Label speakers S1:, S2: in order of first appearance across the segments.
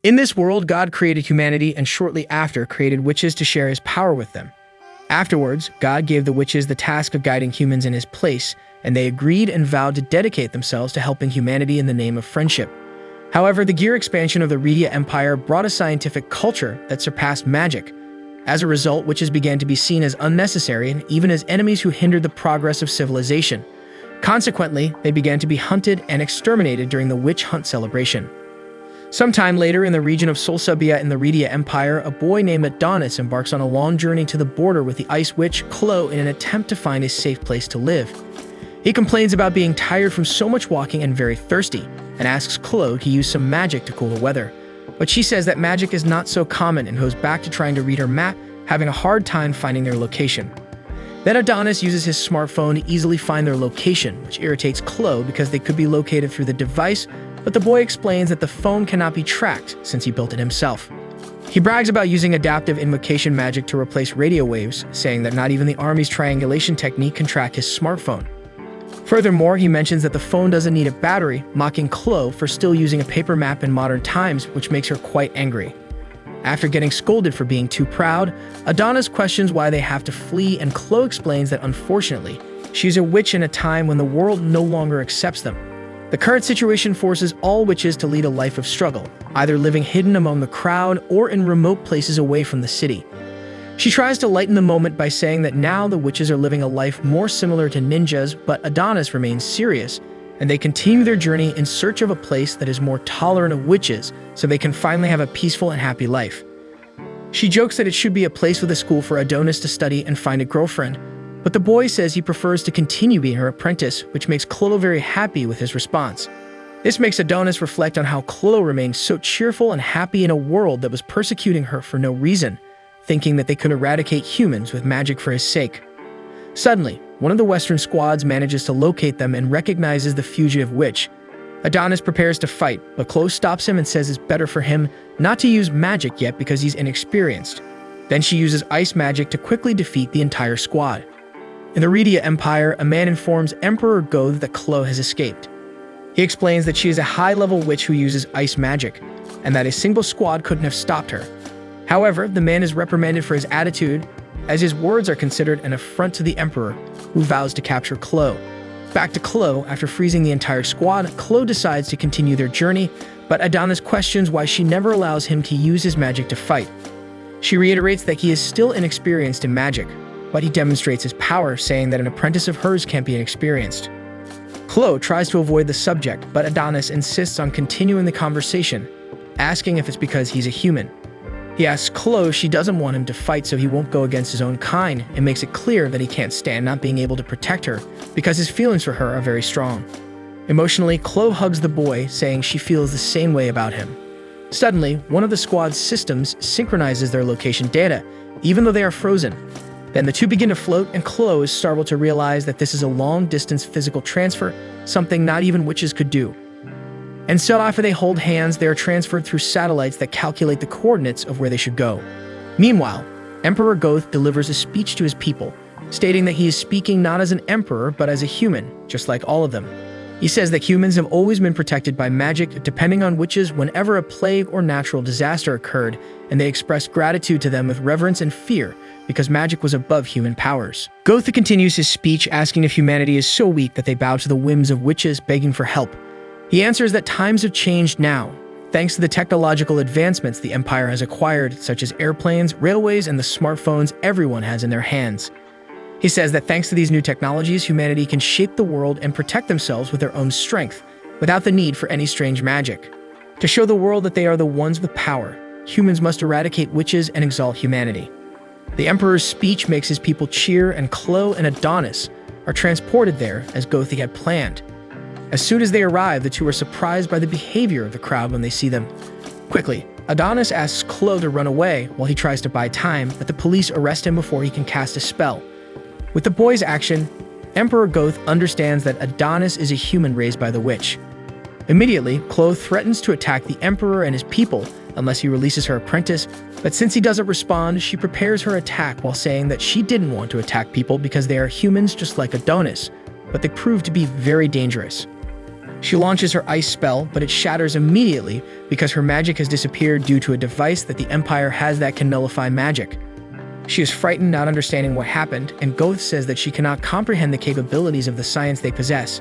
S1: In this world, God created humanity and shortly after created witches to share his power with them. Afterwards, God gave the witches the task of guiding humans in his place, and they agreed and vowed to dedicate themselves to helping humanity in the name of friendship. However, the gear expansion of the Redia Empire brought a scientific culture that surpassed magic. As a result, witches began to be seen as unnecessary and even as enemies who hindered the progress of civilization. Consequently, they began to be hunted and exterminated during the witch hunt celebration. Sometime later, in the region of Solsubia in the Redia Empire, a boy named Adonis embarks on a long journey to the border with the ice witch Clo in an attempt to find a safe place to live. He complains about being tired from so much walking and very thirsty, and asks Clo to use some magic to cool the weather. But she says that magic is not so common and goes back to trying to read her map, having a hard time finding their location. Then Adonis uses his smartphone to easily find their location, which irritates Clo because they could be located through the device, but the boy explains that the phone cannot be tracked since he built it himself. He brags about using adaptive invocation magic to replace radio waves, saying that not even the army's triangulation technique can track his smartphone. Furthermore, he mentions that the phone doesn't need a battery, mocking Clo for still using a paper map in modern times, which makes her quite angry. After getting scolded for being too proud, Adonis questions why they have to flee, and Clo explains that unfortunately, she's a witch in a time when the world no longer accepts them. The current situation forces all witches to lead a life of struggle, either living hidden among the crowd or in remote places away from the city. She tries to lighten the moment by saying that now the witches are living a life more similar to ninjas, but Adonis remains serious, and they continue their journey in search of a place that is more tolerant of witches so they can finally have a peaceful and happy life. She jokes that it should be a place with a school for Adonis to study and find a girlfriend, but the boy says he prefers to continue being her apprentice, which makes Clo very happy with his response. This makes Adonis reflect on how Clo remained so cheerful and happy in a world that was persecuting her for no reason, thinking that they could eradicate humans with magic for his sake. Suddenly, one of the Western squads manages to locate them and recognizes the fugitive witch. Adonis prepares to fight, but Clo stops him and says it's better for him not to use magic yet because he's inexperienced. Then she uses ice magic to quickly defeat the entire squad. In the Redia Empire, a man informs Emperor Goth that Clo has escaped. He explains that she is a high-level witch who uses ice magic, and that a single squad couldn't have stopped her. However, the man is reprimanded for his attitude, as his words are considered an affront to the Emperor, who vows to capture Clo. Back to Clo, after freezing the entire squad, Clo decides to continue their journey, but Adonis questions why she never allows him to use his magic to fight. She reiterates that he is still inexperienced in magic, but he demonstrates his power, saying that an apprentice of hers can't be inexperienced. Clo tries to avoid the subject, but Adonis insists on continuing the conversation, asking if it's because he's a human. He asks Clo she doesn't want him to fight so he won't go against his own kind, and makes it clear that he can't stand not being able to protect her because his feelings for her are very strong. Emotionally, Clo hugs the boy, saying she feels the same way about him. Suddenly, one of the squad's systems synchronizes their location data, even though they are frozen. Then the two begin to float, and Clo is startled to realize that this is a long-distance physical transfer, something not even witches could do. And so after they hold hands, they are transferred through satellites that calculate the coordinates of where they should go. Meanwhile, Emperor Goth delivers a speech to his people, stating that he is speaking not as an emperor, but as a human, just like all of them. He says that humans have always been protected by magic, depending on witches whenever a plague or natural disaster occurred, and they expressed gratitude to them with reverence and fear, because magic was above human powers. Goth continues his speech, asking if humanity is so weak that they bow to the whims of witches, begging for help. He answers that times have changed now, thanks to the technological advancements the Empire has acquired, such as airplanes, railways, and the smartphones everyone has in their hands. He says that thanks to these new technologies, humanity can shape the world and protect themselves with their own strength, without the need for any strange magic. To show the world that they are the ones with power, humans must eradicate witches and exalt humanity. The Emperor's speech makes his people cheer, and Clo and Adonis are transported there as Gothi had planned. As soon as they arrive, the two are surprised by the behavior of the crowd when they see them. Quickly, Adonis asks Clo to run away while he tries to buy time, but the police arrest him before he can cast a spell. With the boy's action, Emperor Goth understands that Adonis is a human raised by the witch. Immediately, Clo threatens to attack the Emperor and his people unless he releases her apprentice, but since he doesn't respond, she prepares her attack while saying that she didn't want to attack people because they are humans just like Adonis, but they prove to be very dangerous. She launches her ice spell, but it shatters immediately because her magic has disappeared due to a device that the Empire has that can nullify magic. She is frightened, not understanding what happened, and Goth says that she cannot comprehend the capabilities of the science they possess.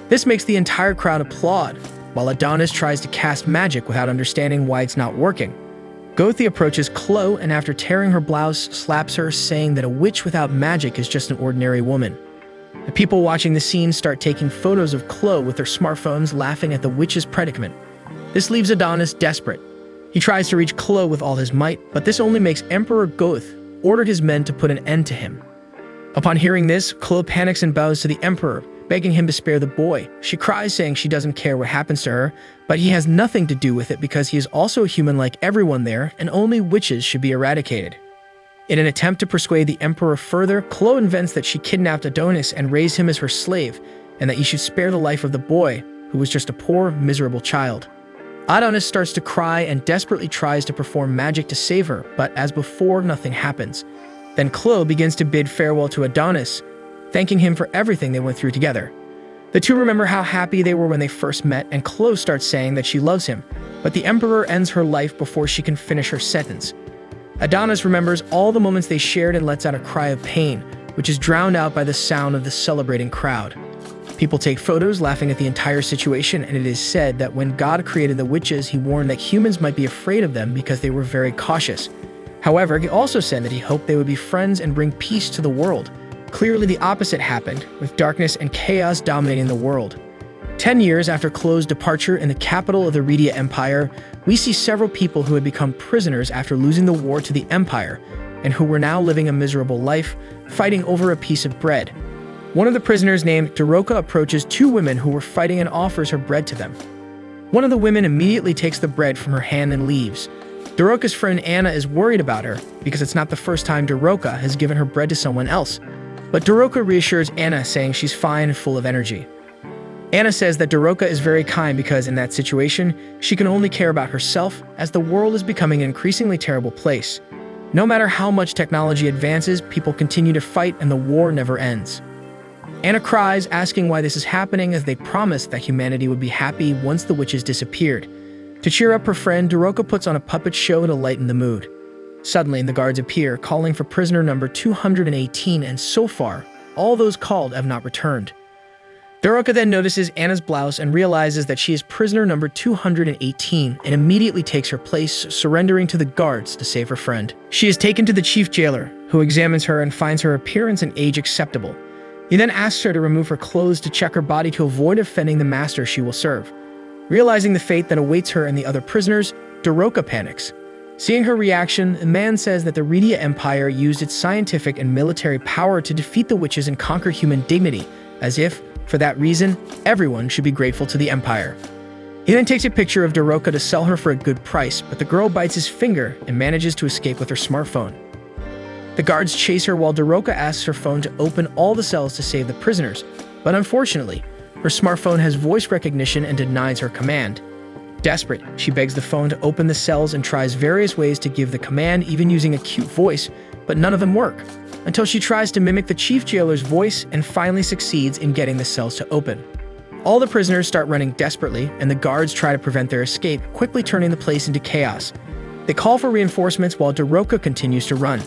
S1: This makes the entire crowd applaud, while Adonis tries to cast magic without understanding why it's not working. Gothi approaches Chloe and after tearing her blouse, slaps her, saying that a witch without magic is just an ordinary woman. The people watching the scene start taking photos of Chloe with their smartphones, laughing at the witch's predicament. This leaves Adonis desperate. He tries to reach Chloe with all his might, but this only makes Emperor Goth order his men to put an end to him. Upon hearing this, Chloe panics and bows to the Emperor, begging him to spare the boy. She cries, saying she doesn't care what happens to her, but he has nothing to do with it because he is also a human like everyone there, and only witches should be eradicated. In an attempt to persuade the Emperor further, Chloe invents that she kidnapped Adonis and raised him as her slave, and that he should spare the life of the boy, who was just a poor, miserable child. Adonis starts to cry and desperately tries to perform magic to save her, but as before, nothing happens. Then Chloe begins to bid farewell to Adonis, thanking him for everything they went through together. The two remember how happy they were when they first met, and Chloe starts saying that she loves him, but the Emperor ends her life before she can finish her sentence. Adonis remembers all the moments they shared and lets out a cry of pain, which is drowned out by the sound of the celebrating crowd. People take photos laughing at the entire situation, and it is said that when God created the witches, he warned that humans might be afraid of them because they were very cautious. However, he also said that he hoped they would be friends and bring peace to the world. Clearly, the opposite happened, with darkness and chaos dominating the world. 10 years after Chloe's departure in the capital of the Redia Empire, we see several people who had become prisoners after losing the war to the Empire, and who were now living a miserable life, fighting over a piece of bread. One of the prisoners, named Daroka, approaches two women who were fighting and offers her bread to them. One of the women immediately takes the bread from her hand and leaves. Daroka's friend Anna is worried about her, because it's not the first time Daroka has given her bread to someone else. But Daroka reassures Anna, saying she's fine and full of energy. Anna says that Daroka is very kind because in that situation, she can only care about herself, as the world is becoming an increasingly terrible place. No matter how much technology advances, people continue to fight and the war never ends. Anna cries, asking why this is happening, as they promised that humanity would be happy once the witches disappeared. To cheer up her friend, Daroka puts on a puppet show to lighten the mood. Suddenly, the guards appear, calling for prisoner number 218, and so far, all those called have not returned. Daroka then notices Anna's blouse and realizes that she is prisoner number 218 and immediately takes her place, surrendering to the guards to save her friend. She is taken to the chief jailer, who examines her and finds her appearance and age acceptable. He then asks her to remove her clothes to check her body to avoid offending the master she will serve. Realizing the fate that awaits her and the other prisoners, Daroka panics. Seeing her reaction, the man says that the Redia Empire used its scientific and military power to defeat the witches and conquer human dignity, as if, for that reason, everyone should be grateful to the Empire. He then takes a picture of Daroka to sell her for a good price, but the girl bites his finger and manages to escape with her smartphone. The guards chase her while Daroka asks her phone to open all the cells to save the prisoners, but unfortunately, her smartphone has voice recognition and denies her command. Desperate, she begs the phone to open the cells and tries various ways to give the command, even using a cute voice, but none of them work, until she tries to mimic the chief jailer's voice and finally succeeds in getting the cells to open. All the prisoners start running desperately, and the guards try to prevent their escape, quickly turning the place into chaos. They call for reinforcements while Daroka continues to run.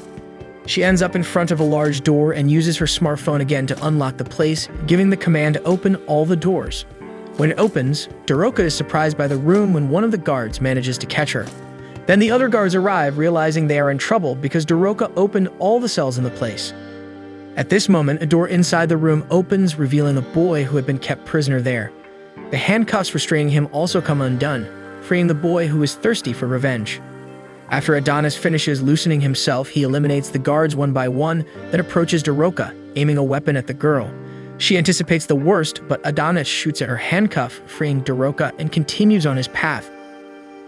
S1: She ends up in front of a large door and uses her smartphone again to unlock the place, giving the command to open all the doors. When it opens, Daroka is surprised by the room when one of the guards manages to catch her. Then the other guards arrive, realizing they are in trouble because Daroka opened all the cells in the place. At this moment, a door inside the room opens, revealing a boy who had been kept prisoner there. The handcuffs restraining him also come undone, freeing the boy who is thirsty for revenge. After Adonis finishes loosening himself, he eliminates the guards one by one, then approaches Daroka, aiming a weapon at the girl. She anticipates the worst, but Adonis shoots at her handcuff, freeing Daroka, and continues on his path.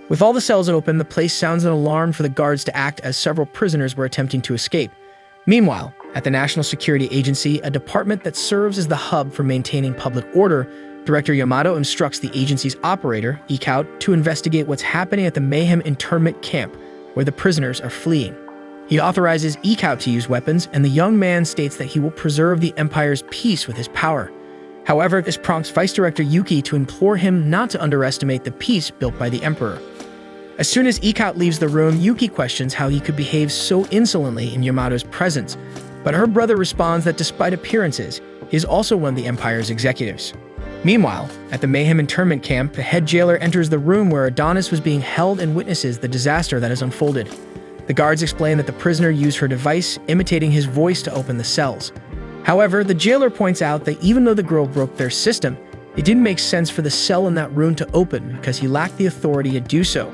S1: With all the cells open, the place sounds an alarm for the guards to act as several prisoners were attempting to escape. Meanwhile, at the National Security Agency, a department that serves as the hub for maintaining public order, Director Yamato instructs the agency's operator, Ikout, to investigate what's happening at the Mayhem internment camp, where the prisoners are fleeing. He authorizes Ikout to use weapons, and the young man states that he will preserve the Empire's peace with his power. However, this prompts Vice Director Yuki to implore him not to underestimate the peace built by the Emperor. As soon as Ikaut leaves the room, Yuki questions how he could behave so insolently in Yamato's presence, but her brother responds that despite appearances, he is also one of the Empire's executives. Meanwhile, at the Mayhem internment camp, the head jailer enters the room where Adonis was being held and witnesses the disaster that has unfolded. The guards explain that the prisoner used her device, imitating his voice to open the cells. However, the jailer points out that even though the girl broke their system, it didn't make sense for the cell in that room to open because he lacked the authority to do so.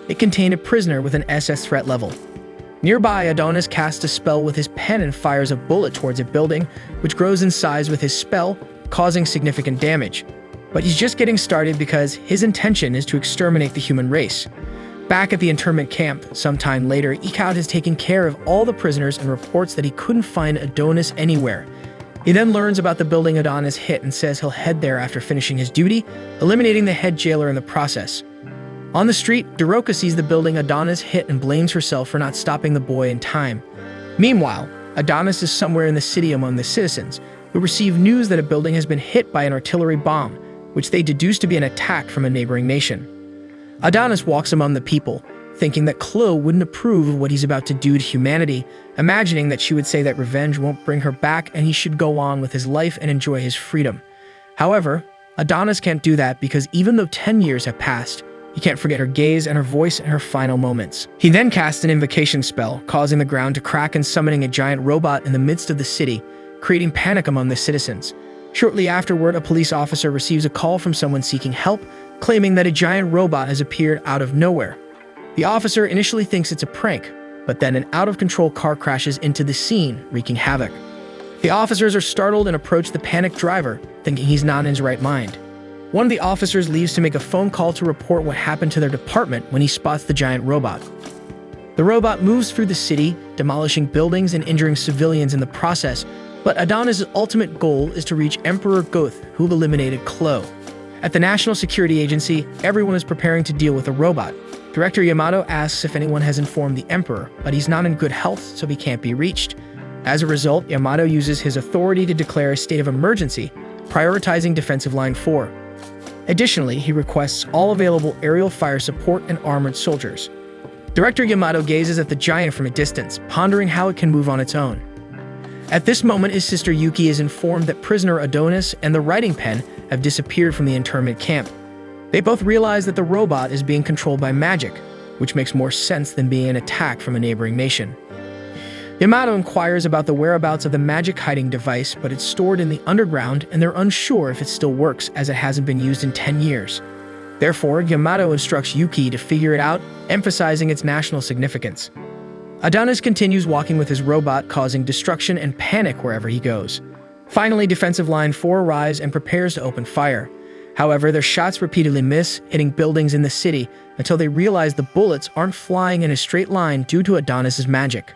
S1: It contained a prisoner with an SS threat level. Nearby, Adonis casts a spell with his pen and fires a bullet towards a building, which grows in size with his spell, causing significant damage. But he's just getting started because his intention is to exterminate the human race. Back at the internment camp, sometime later, Ikaut has taken care of all the prisoners and reports that he couldn't find Adonis anywhere. He then learns about the building Adonis hit and says he'll head there after finishing his duty, eliminating the head jailer in the process. On the street, Doroka sees the building Adonis hit and blames herself for not stopping the boy in time. Meanwhile, Adonis is somewhere in the city among the citizens, who receive news that a building has been hit by an artillery bomb, which they deduce to be an attack from a neighboring nation. Adonis walks among the people, thinking that Chloe wouldn't approve of what he's about to do to humanity, imagining that she would say that revenge won't bring her back and he should go on with his life and enjoy his freedom. However, Adonis can't do that because even though 10 years have passed, he can't forget her gaze and her voice in her final moments. He then casts an invocation spell, causing the ground to crack and summoning a giant robot in the midst of the city, creating panic among the citizens. Shortly afterward, a police officer receives a call from someone seeking help, claiming that a giant robot has appeared out of nowhere. The officer initially thinks it's a prank, but then an out-of-control car crashes into the scene, wreaking havoc. The officers are startled and approach the panicked driver, thinking he's not in his right mind. One of the officers leaves to make a phone call to report what happened to their department when he spots the giant robot. The robot moves through the city, demolishing buildings and injuring civilians in the process, but Adonis' ultimate goal is to reach Emperor Goth, who eliminated Chloe. At the National Security Agency, everyone is preparing to deal with the robot. Director Yamato asks if anyone has informed the Emperor, but he's not in good health, so he can't be reached. As a result, Yamato uses his authority to declare a state of emergency, prioritizing Defensive Line 4. Additionally, he requests all available aerial fire support and armored soldiers. Director Yamato gazes at the giant from a distance, pondering how it can move on its own. At this moment, his sister Yuki is informed that prisoner Adonis and the writing pen have disappeared from the internment camp. They both realize that the robot is being controlled by magic, which makes more sense than being an attack from a neighboring nation. Yamato inquires about the whereabouts of the magic hiding device, but it's stored in the underground and they're unsure if it still works as it hasn't been used in 10 years. Therefore, Yamato instructs Yuki to figure it out, emphasizing its national significance. Adonis continues walking with his robot, causing destruction and panic wherever he goes. Finally, Defensive Line 4 arrives and prepares to open fire. However, their shots repeatedly miss, hitting buildings in the city until they realize the bullets aren't flying in a straight line due to Adonis' magic.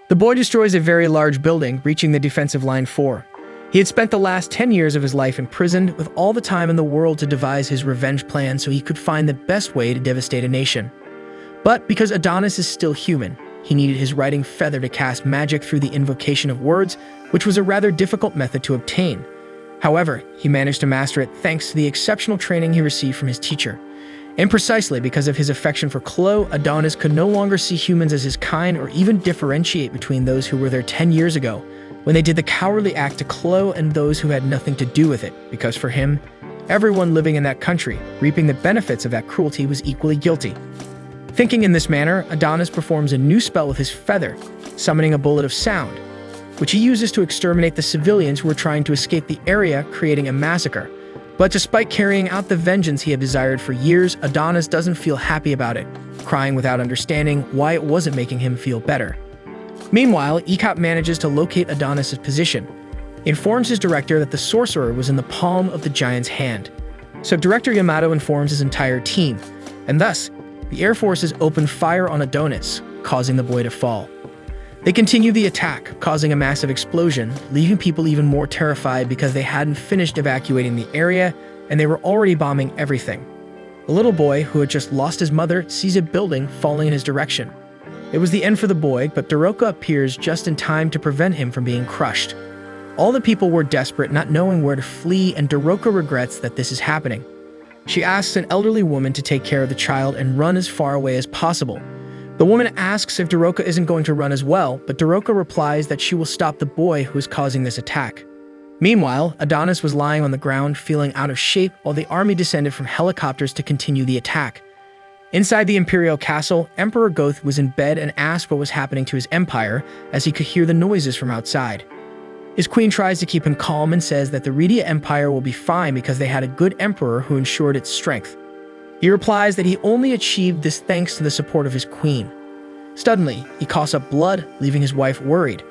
S1: The boy destroys a very large building, reaching the Defensive Line 4. He had spent the last 10 years of his life imprisoned, with all the time in the world to devise his revenge plan so he could find the best way to devastate a nation. But because Adonis is still human, he needed his writing feather to cast magic through the invocation of words, which was a rather difficult method to obtain. However, he managed to master it thanks to the exceptional training he received from his teacher. And precisely because of his affection for Chloe, Adonis could no longer see humans as his kind or even differentiate between those who were there 10 years ago, when they did the cowardly act to Chloe, and those who had nothing to do with it, because for him, everyone living in that country, reaping the benefits of that cruelty, was equally guilty. Thinking in this manner, Adonis performs a new spell with his feather, summoning a bullet of sound, which he uses to exterminate the civilians who were trying to escape the area, creating a massacre. But despite carrying out the vengeance he had desired for years, Adonis doesn't feel happy about it, crying without understanding why it wasn't making him feel better. Meanwhile, Ikaut manages to locate Adonis' position, informs his director that the sorcerer was in the palm of the giant's hand. So Director Yamato informs his entire team, and thus, the Air Forces open fire on Adonis, causing the boy to fall. They continue the attack, causing a massive explosion, leaving people even more terrified because they hadn't finished evacuating the area and they were already bombing everything. A little boy who had just lost his mother sees a building falling in his direction. It was the end for the boy, but Doroka appears just in time to prevent him from being crushed. All the people were desperate, not knowing where to flee, and Doroka regrets that this is happening. She asks an elderly woman to take care of the child and run as far away as possible. The woman asks if Doroka isn't going to run as well, but Doroka replies that she will stop the boy who is causing this attack. Meanwhile, Adonis was lying on the ground, feeling out of shape, while the army descended from helicopters to continue the attack. Inside the imperial castle, Emperor Goth was in bed and asked what was happening to his empire, as he could hear the noises from outside. His queen tries to keep him calm and says that the Redia Empire will be fine because they had a good emperor who ensured its strength. He replies that he only achieved this thanks to the support of his queen. Suddenly, he coughs up blood, leaving his wife worried.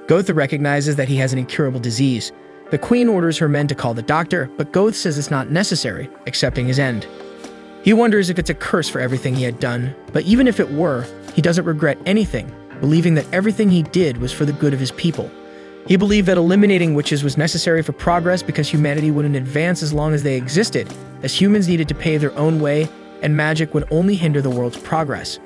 S1: Goth recognizes that he has an incurable disease. The queen orders her men to call the doctor, but Goth says it's not necessary, accepting his end. He wonders if it's a curse for everything he had done, but even if it were, he doesn't regret anything, believing that everything he did was for the good of his people. He believed that eliminating witches was necessary for progress because humanity wouldn't advance as long as they existed, as humans needed to pave their own way, and magic would only hinder the world's progress.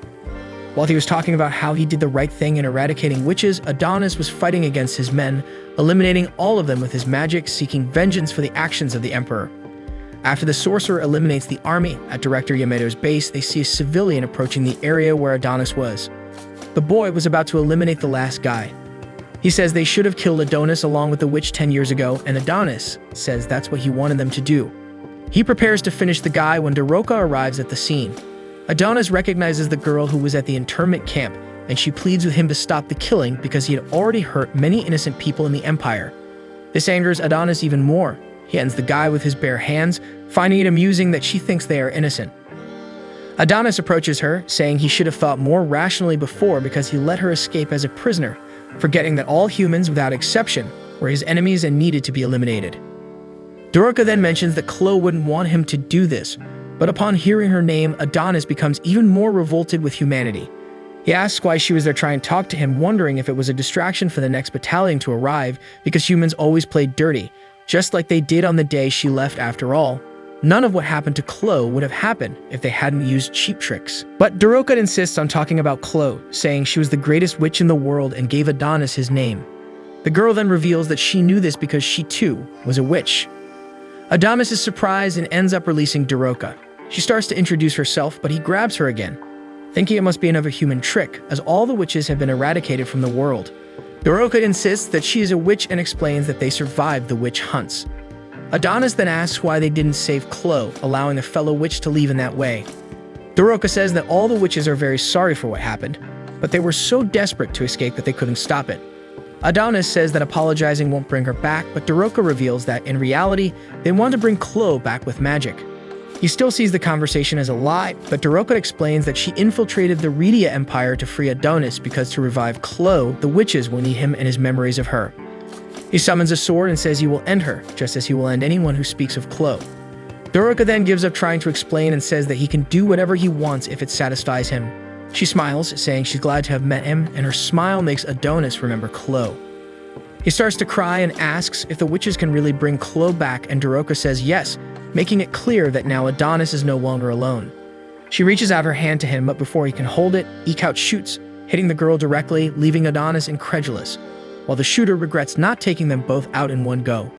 S1: While he was talking about how he did the right thing in eradicating witches, Adonis was fighting against his men, eliminating all of them with his magic, seeking vengeance for the actions of the emperor. After the sorcerer eliminates the army, at Director Yameto's base, they see a civilian approaching the area where Adonis was. The boy was about to eliminate the last guy. He says they should have killed Adonis along with the witch 10 years ago, and Adonis says that's what he wanted them to do. He prepares to finish the guy when Doroka arrives at the scene. Adonis recognizes the girl who was at the internment camp, and she pleads with him to stop the killing because he had already hurt many innocent people in the Empire. This angers Adonis even more. He ends the guy with his bare hands, finding it amusing that she thinks they are innocent. Adonis approaches her, saying he should have thought more rationally before because he let her escape as a prisoner, forgetting that all humans, without exception, were his enemies and needed to be eliminated. Doroka then mentions that Chloe wouldn't want him to do this, but upon hearing her name, Adonis becomes even more revolted with humanity. He asks why she was there trying to talk to him, wondering if it was a distraction for the next battalion to arrive because humans always played dirty, just like they did on the day she left after all. None of what happened to Chloe would have happened if they hadn't used cheap tricks. But Doroka insists on talking about Chloe, saying she was the greatest witch in the world and gave Adonis his name. The girl then reveals that she knew this because she too was a witch. Adonis is surprised and ends up releasing Doroka. She starts to introduce herself, but he grabs her again, thinking it must be another human trick, as all the witches have been eradicated from the world. Doroka insists that she is a witch and explains that they survived the witch hunts. Adonis then asks why they didn't save Chloe, allowing a fellow witch to leave in that way. Doroka says that all the witches are very sorry for what happened, but they were so desperate to escape that they couldn't stop it. Adonis says that apologizing won't bring her back, but Doroka reveals that, in reality, they want to bring Chloe back with magic. He still sees the conversation as a lie, but Doroka explains that she infiltrated the Redia Empire to free Adonis because to revive Chloe, the witches will need him and his memories of her. He summons a sword and says he will end her, just as he will end anyone who speaks of Chloe. Doroka then gives up trying to explain and says that he can do whatever he wants if it satisfies him. She smiles, saying she's glad to have met him, and her smile makes Adonis remember Chloe. He starts to cry and asks if the witches can really bring Chloe back, and Doroka says yes, making it clear that now Adonis is no longer alone. She reaches out her hand to him, but before he can hold it, Ekaut shoots, hitting the girl directly, leaving Adonis incredulous, while the shooter regrets not taking them both out in one go.